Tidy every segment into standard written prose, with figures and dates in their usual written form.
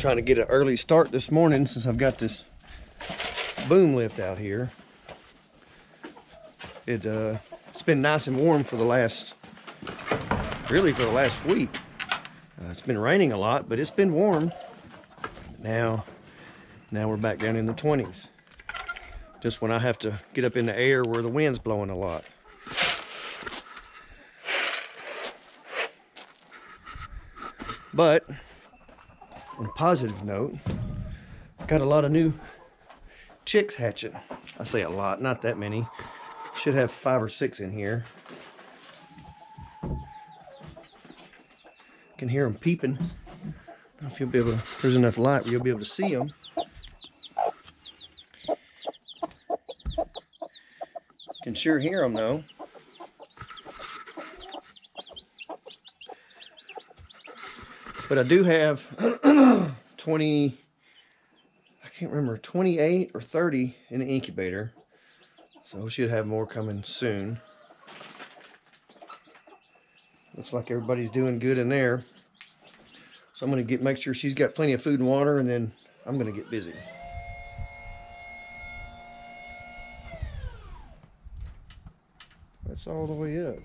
trying to get an early start this morning since I've got this boom lift out here. It's been nice and warm for the last, really for the last week. It's been raining a lot, but it's been warm. Now we're back down in the 20s. Just when I have to get up in the air where the wind's blowing a lot. But on a positive note, I've got a lot of new chicks hatching. I say a lot, not that many. Should have 5 or 6 in here. Can hear them peeping. I don't know if you'll be able to, if there's enough light where you'll be able to see them. Can sure hear them though. But I do have 20, I can't remember, 28 or 30 in the incubator. So we should have more coming soon. Looks like everybody's doing good in there. So I'm going to make sure she's got plenty of food and water, and then I'm going to get busy. That's all the way up.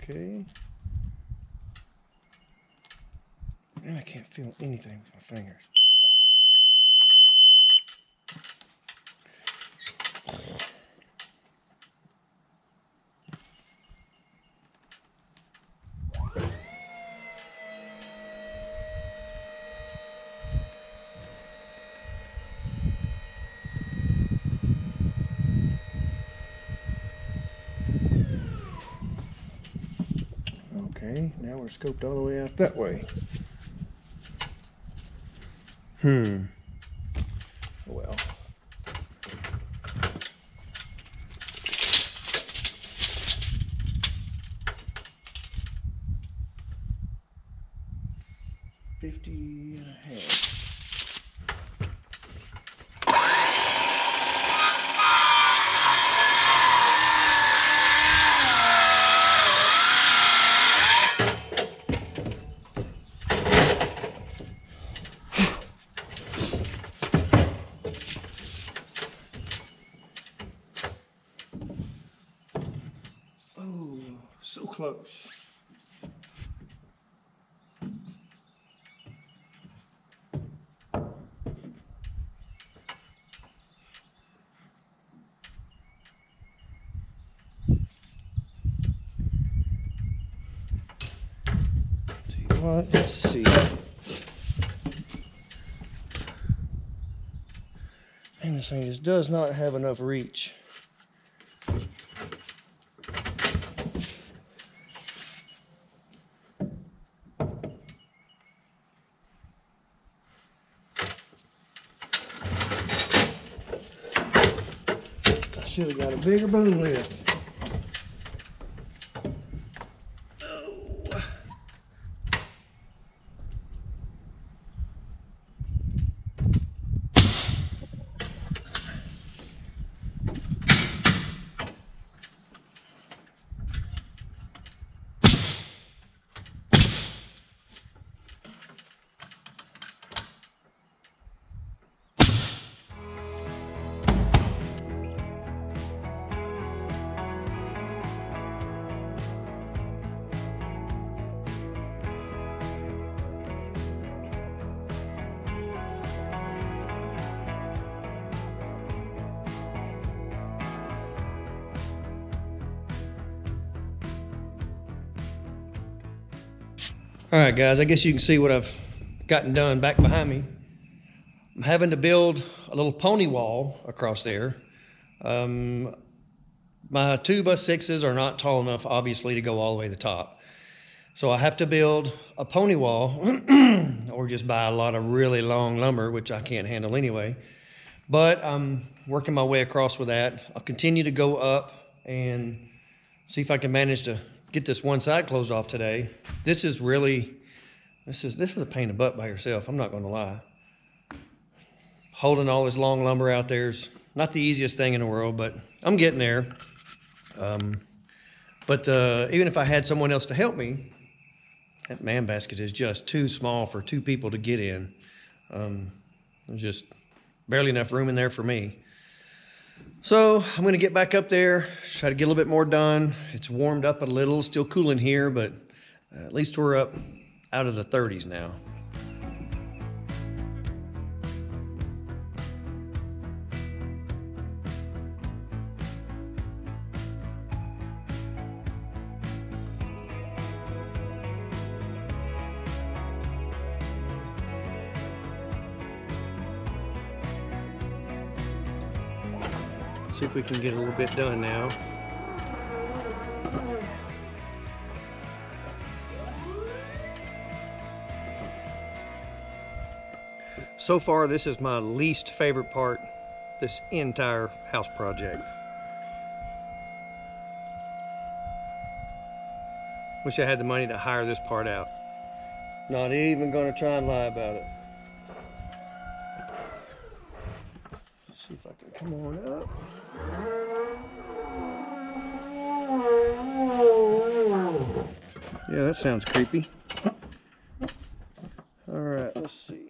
Okay. And I can't feel anything with my fingers. Okay, now we're scoped all the way out that way. Well. $50 and a half. So close. Tell you what, let's see. Man, this thing just does not have enough reach. Should have got a bigger boom lift. Oh. All right, guys, I guess you can see what I've gotten done back behind me. I'm having to build a little pony wall across there. My 2x6s are not tall enough, obviously, to go all the way to the top. So I have to build a pony wall or just buy a lot of really long lumber, which I can't handle anyway. But I'm working my way across with that. I'll continue to go up and see if I can manage to get this one side closed off today. This is really, this is a pain in the butt by yourself, I'm not gonna lie. Holding all this long lumber out there is not the easiest thing in the world, but I'm getting there. But But even if I had someone else to help me, that man basket is just too small for 2 people to get in. There's just barely enough room in there for me. So I'm gonna get back up there, try to get a little bit more done. It's warmed up a little, still cool in here, but at least we're up out of the 30s now. See if we can get a little bit done now. So far, this is my least favorite part, this entire house project. Wish I had the money to hire this part out. Not even gonna try and lie about it. Let's see if I can come on up. Yeah, that sounds creepy. All right, let's see.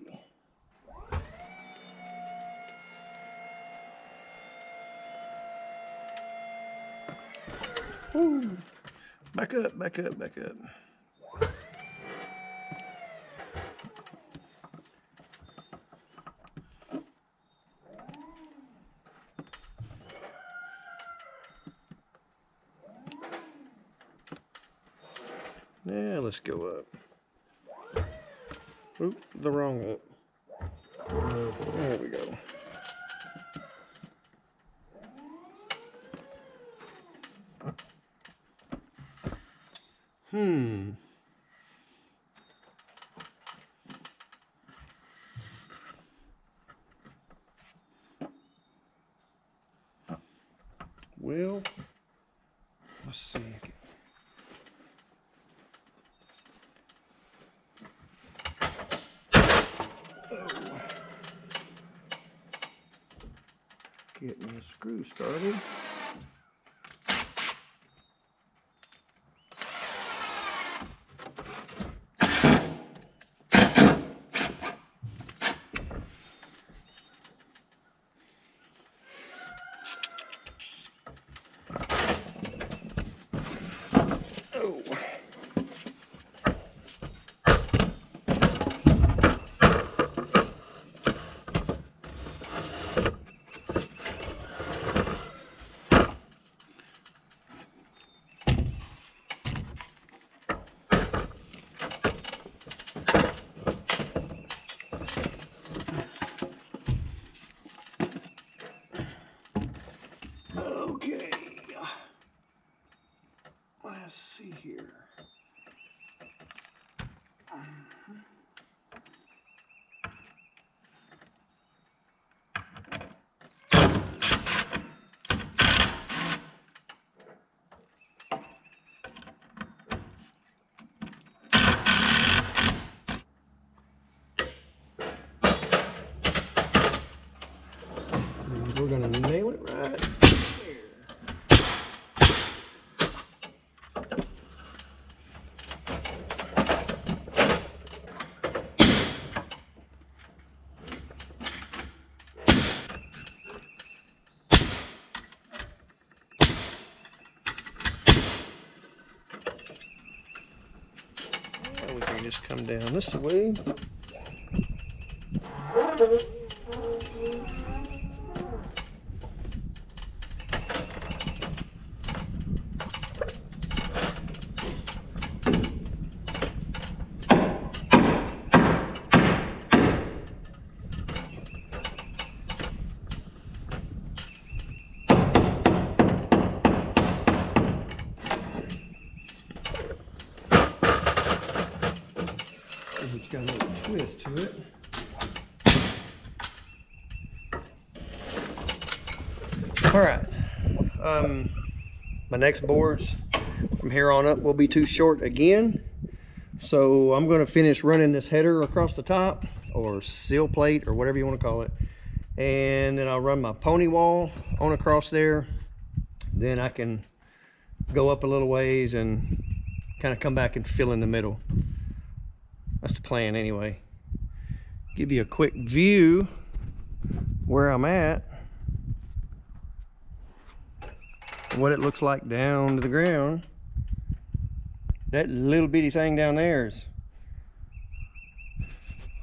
Woo. Back up, back up, back up. Now let's go up. Oop, the wrong up. There we go. Well, let's see. Getting the screw started. Okay, let's see here. We're gonna nail it right there. Now we can just come down this way. It's got a little twist to it. All right, my next boards from here on up will be too short again. So I'm gonna finish running this header across the top, or sill plate, or whatever you wanna call it. And then I'll run my pony wall on across there. Then I can go up a little ways and kind of come back and fill in the middle. That's the plan anyway. Give you a quick view where I'm at, what it looks like down to the ground. That little bitty thing down there is,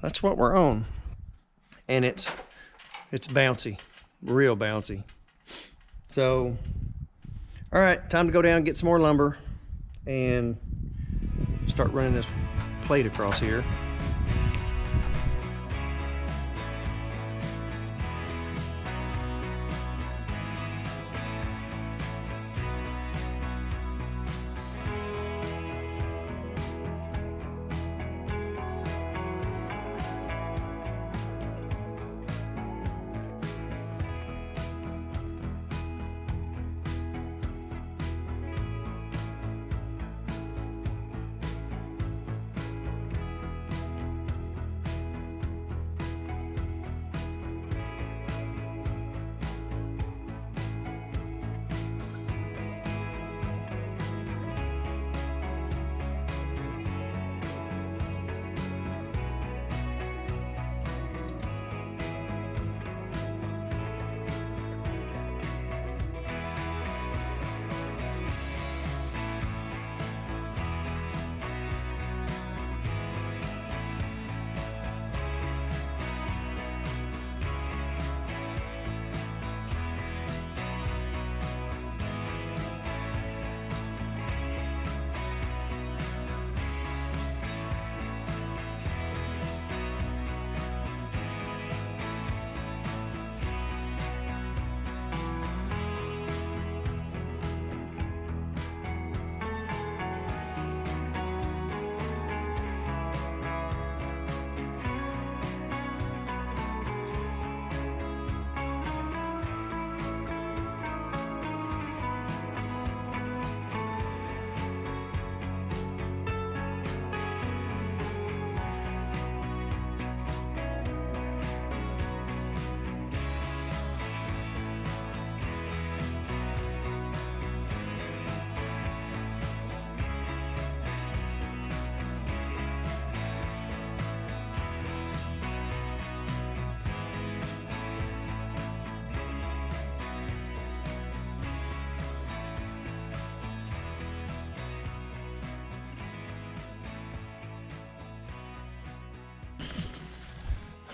that's what we're on. And it's bouncy, real bouncy. So, all right, time to go down and get some more lumber and start running this plate across here.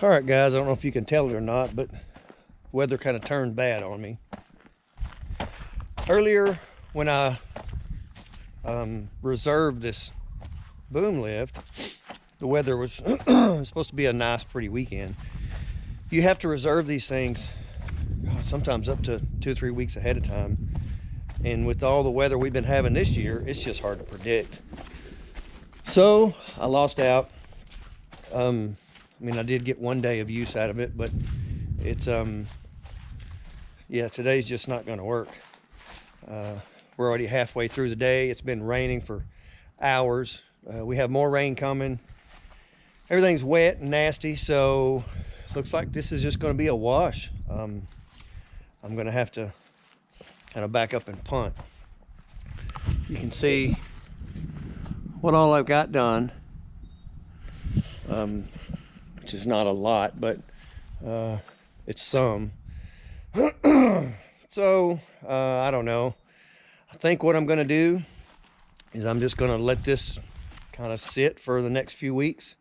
All right, guys, I don't know if you can tell it or not, but weather kind of turned bad on me. Earlier, when I reserved this boom lift, the weather was supposed to be a nice, pretty weekend. You have to reserve these things sometimes up to 2 or 3 weeks ahead of time. And with all the weather we've been having this year, it's just hard to predict. So I lost out. I mean, I did get 1 day of use out of it, but it's, yeah, today's just not going to work. We're already halfway through the day. It's been raining for hours. We have more rain coming. Everything's wet and nasty, so looks like this is just going to be a wash. I'm going to have to kind of back up and punt. You can see what all I've got done. Which is not a lot, but it's some. So I don't know. I think what I'm going to do is I'm just going to let this kind of sit for the next few weeks.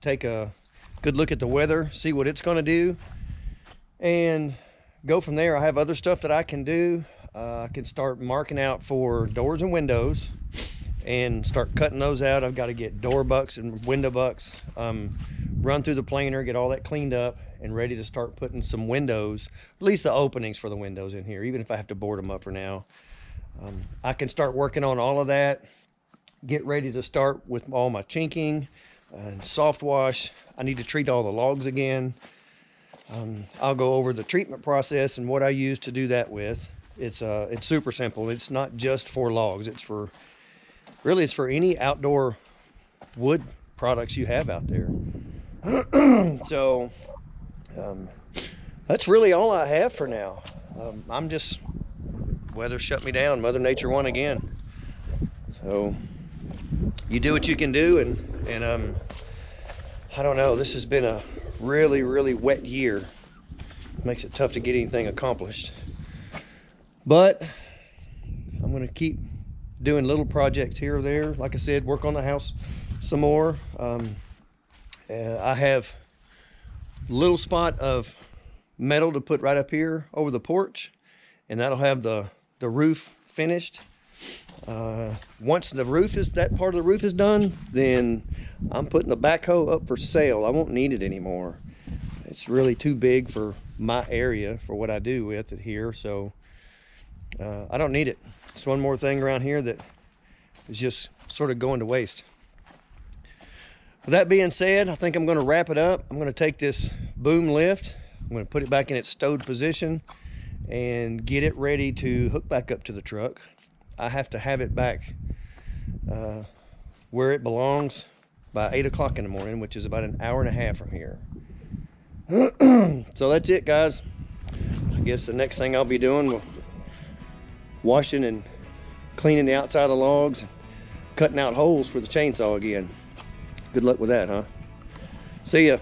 Take a good look at the weather, see what it's going to do, and go from there. I have other stuff that I can do. I can start marking out for doors and windows and start cutting those out. I've got to get door bucks and window bucks, run through the planer, get all that cleaned up and ready to start putting some windows, at least the openings for the windows in here, even if I have to board them up for now. I can start working on all of that, get ready to start with all my chinking and soft wash. I need to treat all the logs again. I'll go over the treatment process and what I use to do that with. It's super simple. It's not just for logs. It's for, really, it's for any outdoor wood products you have out there. So that's really all I have for now. I'm just weather shut me down. Mother Nature won again. So you do what you can do, and I don't know, this has been a really, really wet year. Makes it tough to get anything accomplished. But I'm gonna keep doing little projects here or there. Like I said, work on the house some more. I have a little spot of metal to put right up here over the porch, and that'll have the roof finished. Once the roof is, that part of the roof is done, then I'm putting the backhoe up for sale. I won't need it anymore. It's really too big for my area for what I do with it here, so I don't need it. It's one more thing around here that is just sort of going to waste. With that being said, I think I'm going to wrap it up. I'm going to take this boom lift, I'm going to put it back in its stowed position and get it ready to hook back up to the truck. I have to have it back where it belongs by 8 o'clock in the morning, which is about an hour and a half from here. So that's it, guys. I guess the next thing I'll be doing will washing and cleaning the outside of the logs, cutting out holes for the chainsaw again. Good luck with that, huh? See ya.